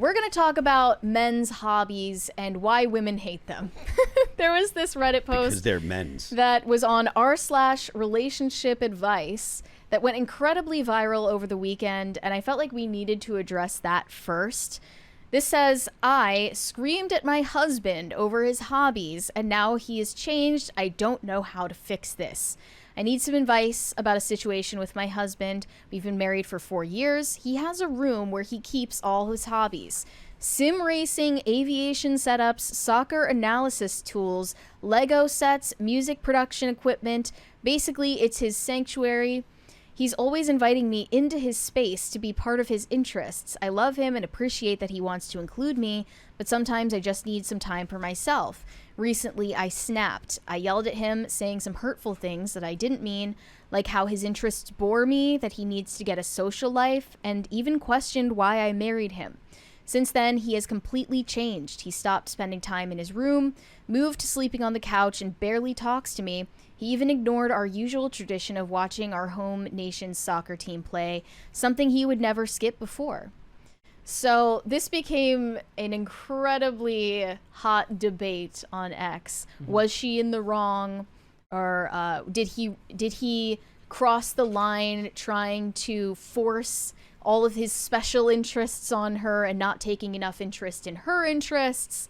We're going to talk about men's hobbies and why women hate them. There was this Reddit post because they're men's that was on r/relationship advice that went incredibly viral over the weekend, and I felt like we needed to address that first. This says, I screamed at my husband over his hobbies, and now he has changed. I don't know how to fix this. I need some advice about a situation with my husband. We've been married for 4 years. He has a room where he keeps all his hobbies. Sim racing, aviation setups, soccer analysis tools, Lego sets, music production equipment. Basically, it's his sanctuary. He's always inviting me into his space to be part of his interests. I love him and appreciate that he wants to include me, but sometimes I just need some time for myself. Recently, I snapped. I yelled at him, saying some hurtful things that I didn't mean, like how his interests bore me, that he needs to get a social life, and even questioned why I married him. Since then, he has completely changed. He stopped spending time in his room, moved to sleeping on the couch, and barely talks to me. He even ignored our usual tradition of watching our home nation's soccer team play, something he would never skip before. So this became an incredibly hot debate on X. Mm-hmm. Was she in the wrong, or did he cross the line trying to force all of his special interests on her and not taking enough interest in her interests?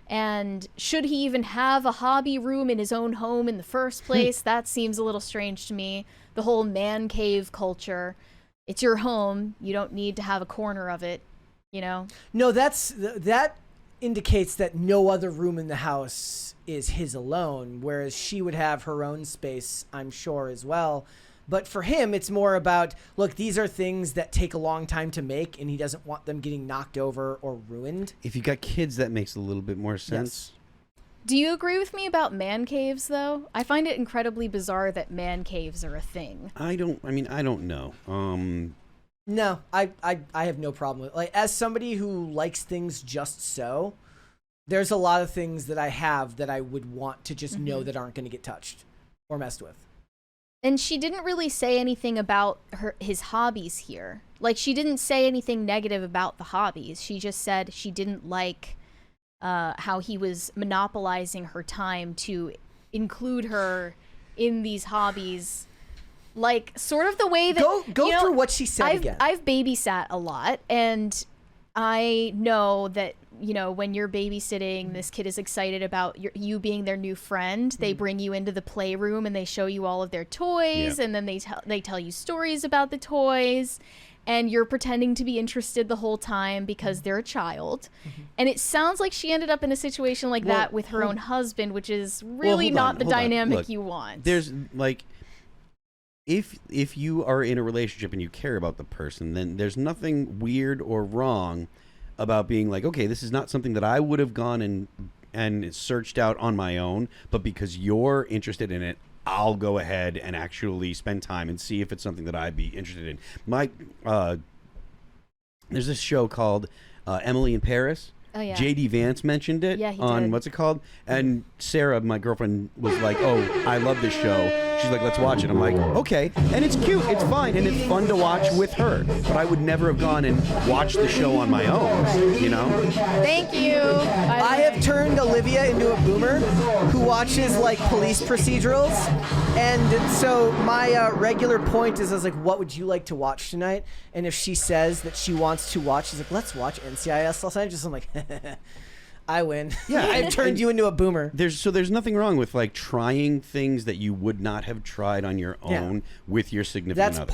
And should he even have a hobby room in his own home in the first place? That seems a little strange to me. The whole man cave culture. It's your home. You don't need to have a corner of it, you know? No, that indicates that no other room in the house is his alone, whereas she would have her own space, I'm sure, as well. But for him, it's more about, look, these are things that take a long time to make, and he doesn't want them getting knocked over or ruined. If you got kids, that makes a little bit more sense. Yes. Do you agree with me about man caves, though? I find it incredibly bizarre that man caves are a thing. I don't know. No, I have no problem with it. Like, as somebody who likes things just so, there's a lot of things that I have that I would want to just know that aren't going to get touched or messed with. And she didn't really say anything about his hobbies here. Like, she didn't say anything negative about the hobbies. She just said she didn't like how he was monopolizing her time to include her in these hobbies. Like, sort of the way that... Go through what she said again. I've babysat a lot, and I know that, you know, when you're babysitting, this kid is excited about you being their new friend. They bring you into the playroom and they show you all of their toys, and then they tell you stories about the toys, and you're pretending to be interested the whole time because they're a child. And it sounds like she ended up in a situation like that with her own husband, which is really not the dynamic you want. There's like, if you are in a relationship and you care about the person, then there's nothing weird or wrong about being like, okay, this is not something that I would have gone and searched out on my own, but because you're interested in it, I'll go ahead and actually spend time and see if it's something that I'd be interested in. There's this show called Emily in Paris. Oh, yeah. J.D. Vance mentioned it on did. what's it called? And Sarah, my girlfriend, was like, oh, I love this show. She's like, let's watch it. I'm like, okay. And it's cute. It's fine. And it's fun to watch with her. But I would never have gone and watched the show on my own, you know? Thank you. I have turned Olivia into a boomer who watches, like, police procedurals. And so my regular point is, I was like, what would you like to watch tonight? And if she says that she wants to watch, she's like, let's watch NCIS Los Angeles. I'm like, I win. Yeah, I've turned you into a boomer. There's nothing wrong with like trying things that you would not have tried on your own with your significant other.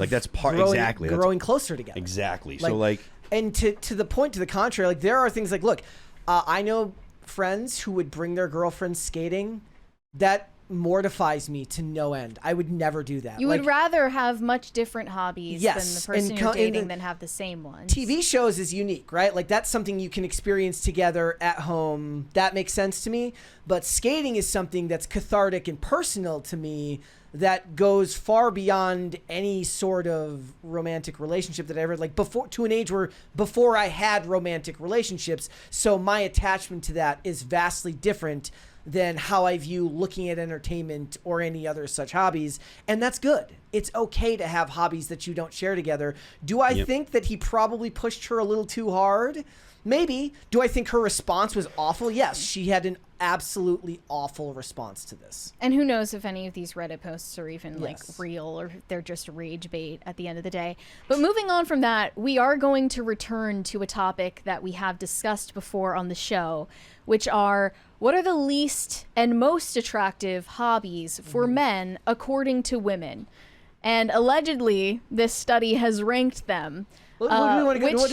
That's part of growing closer together. Exactly. So like, and to the point, to the contrary, like there are things like, look, I know friends who would bring their girlfriends skating. That mortifies me to no end. I would never do that. You would rather have much different hobbies than the person you're dating than have the same ones. TV shows is unique, right? Like that's something you can experience together at home. That makes sense to me. But skating is something that's cathartic and personal to me that goes far beyond any sort of romantic relationship that I ever to an age where before I had romantic relationships. So my attachment to that is vastly different than how I view looking at entertainment or any other such hobbies. And that's good. it's okay to have hobbies that you don't share together. Do I think that he probably pushed her a little too hard? Maybe. Do I think her response was awful? Yes, she had an absolutely awful response to this. And who knows if any of these Reddit posts are even like Yes. real or they're just rage bait at the end of the day. But moving on from that, we are going to return to a topic that we have discussed before on the show, which are what are the least and most attractive hobbies for men according to women? And allegedly, this study has ranked them. What do we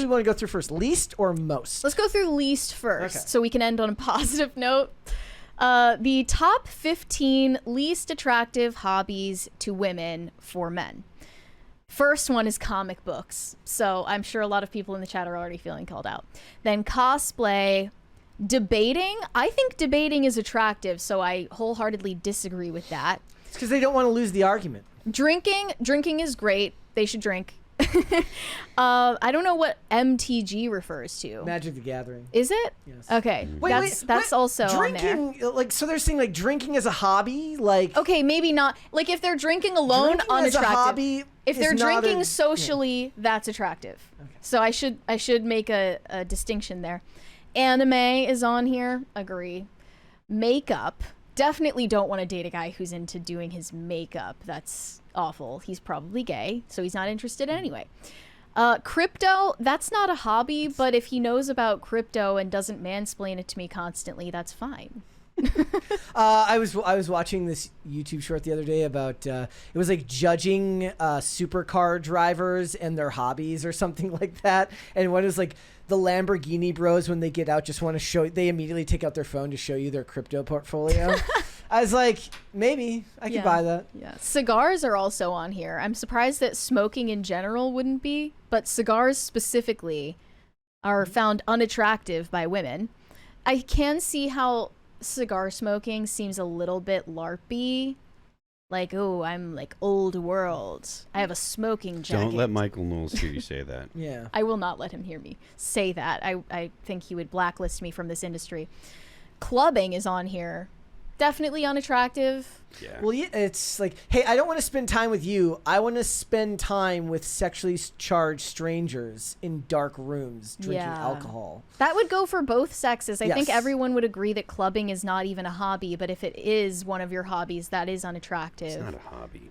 want to go through first? Least or most? Let's go through least first, Okay. so we can end on a positive note. The top 15 least attractive hobbies to women for men. First one is comic books. So I'm sure a lot of people in the chat are already feeling called out. Then cosplay, debating. I think debating is attractive, so I wholeheartedly disagree with that. It's because they don't want to lose the argument. Drinking is great. They should drink. I don't know what MTG refers to. Magic the Gathering. Is it? Yes. Okay. That's also on there. Drinking, like, so they're saying like drinking as a hobby, like. Okay, maybe not. Like if they're drinking alone, Drinking as a unattractive. hobby If they're is not drinking a- socially, that's attractive. Okay. So I should make a distinction there. Anime is on here. Agree. Makeup. Definitely don't want to date a guy who's into doing his makeup. That's awful. He's probably gay, so he's not interested anyway. Crypto, that's not a hobby, but if he knows about crypto and doesn't mansplain it to me constantly, that's fine. I was watching this YouTube short the other day about it was like judging supercar drivers and their hobbies or something like that, and one was like the Lamborghini bros when they get out just want to show, they immediately take out their phone to show you their crypto portfolio. I was like, maybe I could buy that. Yeah. Cigars are also on here. I'm surprised that smoking in general wouldn't be, but cigars specifically are found unattractive by women. I can see how cigar smoking seems a little bit LARPy. Like, oh, I'm like old world. I have a smoking jacket. Don't let Michael Knowles hear you say that. Yeah. I will not let him hear me say that. I think he would blacklist me from this industry. Clubbing is on here. Definitely unattractive. Yeah. Well, yeah, it's like, hey, I don't want to spend time with you. I want to spend time with sexually charged strangers in dark rooms drinking Yeah. alcohol. That would go for both sexes. I think Yes. everyone would agree that clubbing is not even a hobby, but if it is one of your hobbies, that is unattractive. It's not a hobby.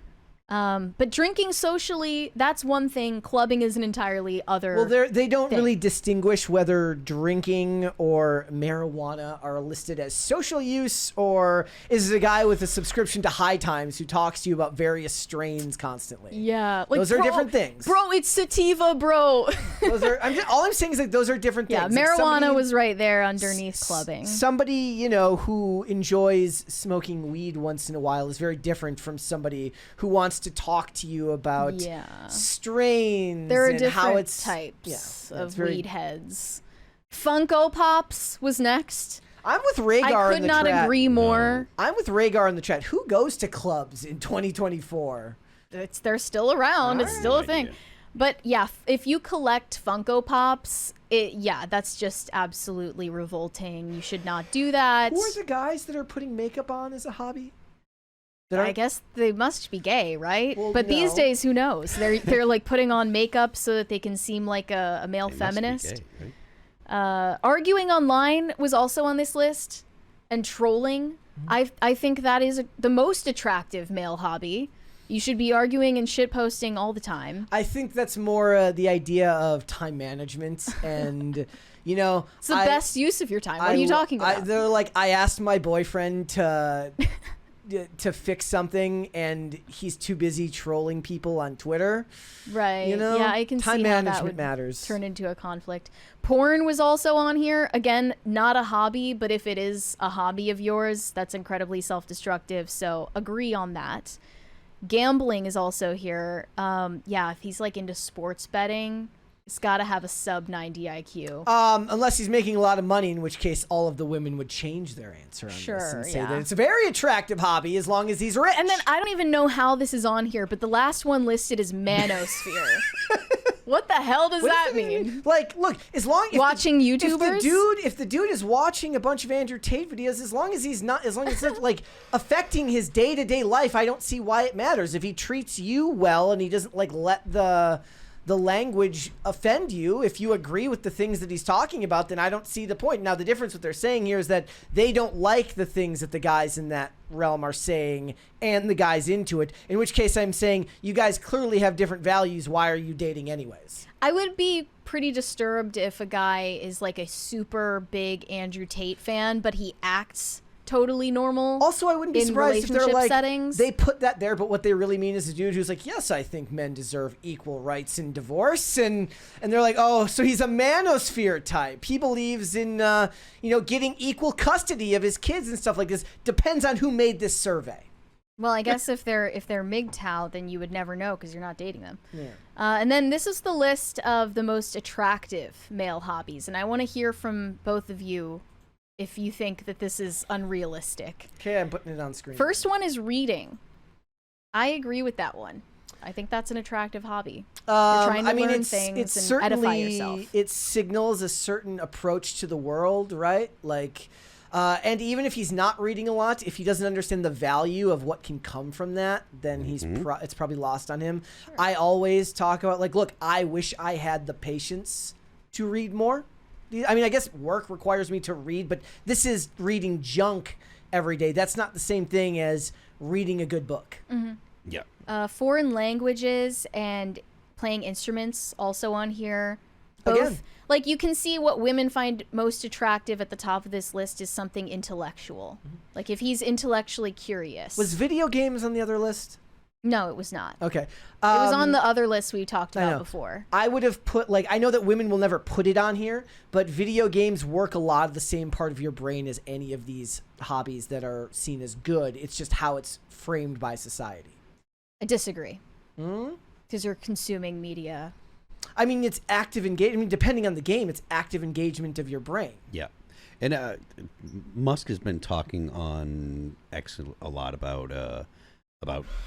But drinking socially, that's one thing. Clubbing is an entirely other. Well, they don't thing. really distinguish whether drinking or marijuana are listed as social use, or is it a guy with a subscription to High Times who talks to you about various strains constantly? Yeah. Like, Those are different things. Bro, it's sativa, bro. Those are, all I'm saying is that those are different Yeah, things. Like marijuana somebody- was right there underneath clubbing. Somebody, you know, who enjoys smoking weed once in a while is very different from somebody who wants to talk to you about strains. There are and different how it's types it's of very- weed heads. Funko Pops was next. I'm with Rhaegar I in could the not chat. agree more. I'm with Rhaegar in the chat. Who goes to clubs in 2024? They're still around. It's still a thing. idea. But yeah, if you collect Funko Pops, that's just absolutely revolting. You should not do that. Who are the guys that are putting makeup on as a hobby? I guess they must be gay, right? Well, but these no. days, who knows? They're like putting on makeup so that they can seem like a male They must be feminist. gay, right? Arguing online was also on this list, and trolling. I think that is the most attractive male hobby. You should be arguing and shitposting all the time. I think that's more the idea of time management and, you know. It's the best use of your time. What are you talking about? They're like, I asked my boyfriend to fix something and he's too busy trolling people on Twitter. Right. You know, yeah, I can time see how that management would matters. turn into a conflict. Porn was also on here. Again, not a hobby, but if it is a hobby of yours, that's incredibly self-destructive. So agree on that. Gambling is also here. If he's like into sports betting, it's got to have a sub 90 IQ. Unless he's making a lot of money, in which case all of the women would change their answer on this Sure, and say yeah. that it's a very attractive hobby as long as he's rich. And then I don't even know how this is on here, but the last one listed is manosphere. What the hell does that mean? Like, look, as long as Watching YouTubers? if the dude is watching a bunch of Andrew Tate videos, as long as it's not like affecting his day-to-day life, I don't see why it matters. If he treats you well and he doesn't like let the language offend you, if you agree with the things that he's talking about, then I don't see the point. Now, the difference what they're saying here is that they don't like the things that the guys in that realm are saying and the guys into it, in which case I'm saying you guys clearly have different values. Why are you dating anyways? I would be pretty disturbed if a guy is like a super big Andrew Tate fan, but he acts totally normal. Also, I wouldn't be in surprised if they're relationship like, settings. they put that there, but what they really mean is a dude who's like, yes, I think men deserve equal rights in divorce. And they're like, oh, so he's a manosphere type. He believes in, getting equal custody of his kids and stuff like this. Depends on who made this survey. Well, I guess if they're MGTOW, then you would never know because you're not dating them. Yeah. And then this is the list of the most attractive male hobbies. And I want to hear from both of you if you think that this is unrealistic. Okay, I'm putting it on screen. First one is reading. I agree with that one. I think that's an attractive hobby. You're trying to learn things and edify yourself. It signals a certain approach to the world, right? Like, and even if he's not reading a lot, if he doesn't understand the value of what can come from that, then it's probably lost on him. Sure. I always talk about, like, look, I wish I had the patience to read more. I mean, I guess work requires me to read, but this is reading junk every day. That's not the same thing as reading a good book. Mm-hmm. Yeah. Foreign languages and playing instruments also on here. Both, again, like, you can see what women find most attractive at the top of this list is something intellectual. Mm-hmm. Like, if he's intellectually curious. Was video games on the other list? No, it was not. Okay. It was on the other list we talked about before. I would have put, like, I know that women will never put it on here, but video games work a lot of the same part of your brain as any of these hobbies that are seen as good. It's just how it's framed by society. I disagree. Because you're consuming media. I mean, it's active engagement. I mean, depending on the game, it's active engagement of your brain. Yeah. And Musk has been talking on X a lot about,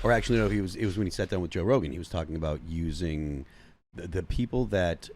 or actually, no, it was when he sat down with Joe Rogan. He was talking about using the people that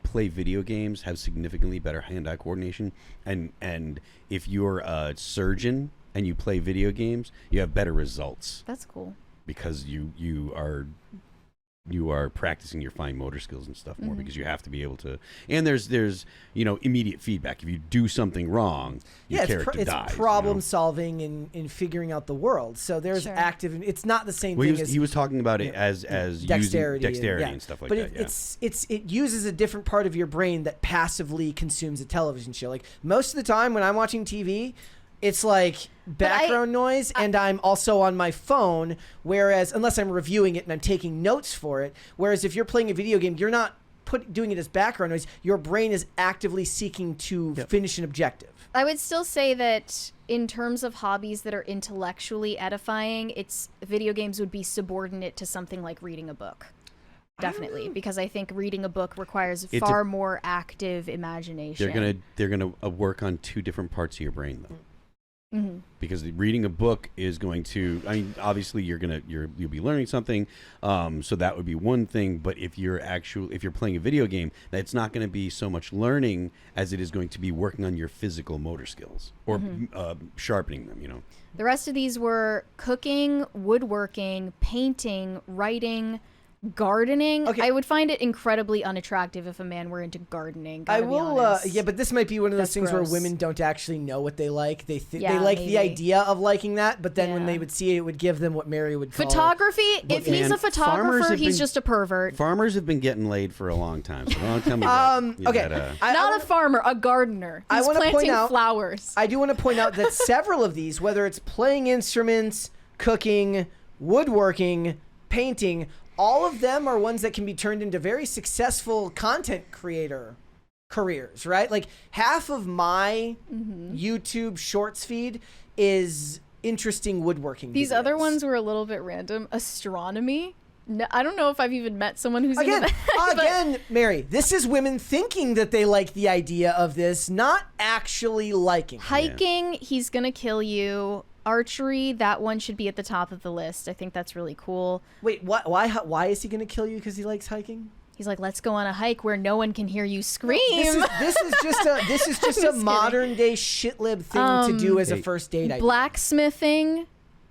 play video games have significantly better hand-eye coordination. And if you're a surgeon and you play video games, you have better results. That's cool. Because you are practicing your fine motor skills and stuff more, because you have to be able to, and there's immediate feedback. If you do something wrong, your character dies. It's problem solving and figuring out the world. So there's active. It's not the same thing as he was talking about it as dexterity, using dexterity and stuff like that. But it uses a different part of your brain that passively consumes a television show. Like, most of the time when I'm watching TV, it's like background noise, and I'm also on my phone, whereas, unless I'm reviewing it and I'm taking notes for it, whereas if you're playing a video game, you're not doing it as background noise. Your brain is actively seeking to finish an objective. I would still say that in terms of hobbies that are intellectually edifying, video games would be subordinate to something like reading a book. Definitely, because I think reading a book requires far more active imagination. They're gonna work on two different parts of your brain, though. Mm-hmm. Because reading a book is going to, I mean, obviously you'll be learning something, so that would be one thing. But if you're playing a video game, that's not going to be so much learning as it is going to be working on your physical motor skills or sharpening them. The rest of these were cooking, woodworking, painting, writing, gardening. Okay. I would find it incredibly unattractive if a man were into gardening. I will, but this might be one of those things where women don't actually know what they like. They like the idea of liking that, but then when they would see it, it would give them what Mary would call photography. If he's a photographer, he's just a pervert. Farmers have been getting laid for a long time, so don't tell me that. Not a farmer, a gardener. He's planting flowers. I do want to point out that several of these, whether it's playing instruments, cooking, woodworking, painting, all of them are ones that can be turned into very successful content creator careers, right? Like, half of my YouTube Shorts feed is interesting woodworking These videos. Other ones were a little bit random. Astronomy. No, I don't know if I've even met someone who's into that. Again, Mary, this is women thinking that they like the idea of this, not actually liking it. Hiking, he's gonna kill you. Archery, that one should be at the top of the list. I think that's really cool. Wait, why is he going to kill you because he likes hiking? He's like, let's go on a hike where no one can hear you scream. This is just a modern day shitlib thing to do as a first date. Blacksmithing.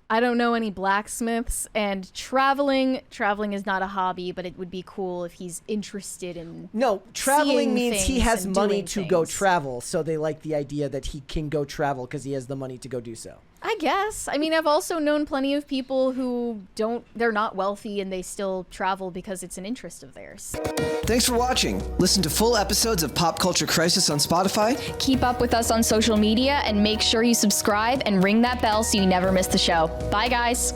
I don't know any blacksmiths, and traveling is not a hobby, but it would be cool if he's interested in traveling means he has money to go things. travel, so they like the idea that he can go travel because he has the money to go do so. I guess. I mean, I've also known plenty of people who they're not wealthy and they still travel because it's an interest of theirs. Thanks for watching. Listen to full episodes of Pop Culture Crisis on Spotify. Keep up with us on social media and make sure you subscribe and ring that bell so you never miss the show. Bye, guys.